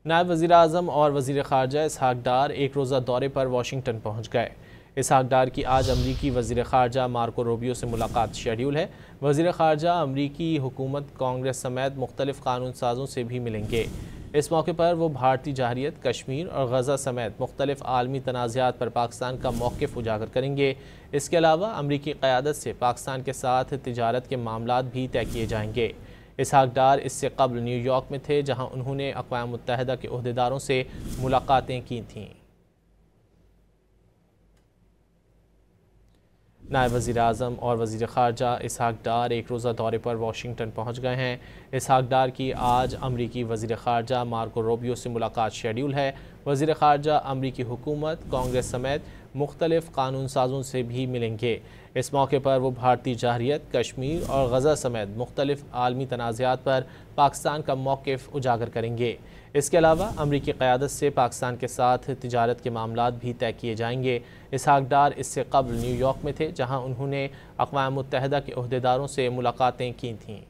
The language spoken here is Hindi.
नायब वज़ीर-ए-आज़म और वज़ीर ख़ारजा इसहाक़ डार एक रोज़ा दौरे पर वाशिंगटन पहुँच गए। इसहाक़ डार की आज अमरीकी वज़ीर ख़ारजा मार्को रूबियो से मुलाकात शेड्यूल है। वज़ीर ख़ारजा अमरीकी हुकूमत, कांग्रेस समेत मुख्तलिफ़ कानून साज़ों से भी मिलेंगे। इस मौके पर वो भारतीय जारहियत, कश्मीर और गज़ा समेत मुख्तलिफ़ आलमी तनाज़ात पर पाकिस्तान का मौक़िफ़ उजागर करेंगे। इसके अलावा अमरीकी क़यादत से पाकिस्तान के साथ तिजारत के मामलात भी तय किए जाएंगे। इसहाक़ डार इससे कबल न्यूयॉर्क में थे, जहाँ उन्होंने अक़वाम मुत्तहिदा के ओहदेदारों से मुलाकातें की थीं। नायब वज़ीर-ए-आज़म और वज़ीर ख़ारजा इसहाक़ डार एक रोज़ा दौरे पर वाशिंगटन पहुँच गए हैं। इसहाक़ डार की आज अमरीकी वज़ीर ख़ारजा मार्को रूबियो से मुलाकात शेड्यूल है। वज़ीर ख़ारजा अमरीकी हुकूमत, कांग्रेस समेत मुख्तलिफ़ कानून साज़ों से भी मिलेंगे। इस मौके पर वो भारतीय जारहियत, कश्मीर और गज़ा समेत मुख्तलिफ़ आलमी तनाज़ात पर पाकिस्तान का मौक़िफ़ उजागर करेंगे। इसके अलावा अमरीकी क़यादत से पाकिस्तान के साथ तिजारत के मामलात भी तय किए जाएंगे। इसहाक़ डार इससे कबल न्यूयॉर्क में थे, जहाँ उन्होंने अक़वाम मुत्तहिदा के ओहदेदारों से मुलाकातें की थीं।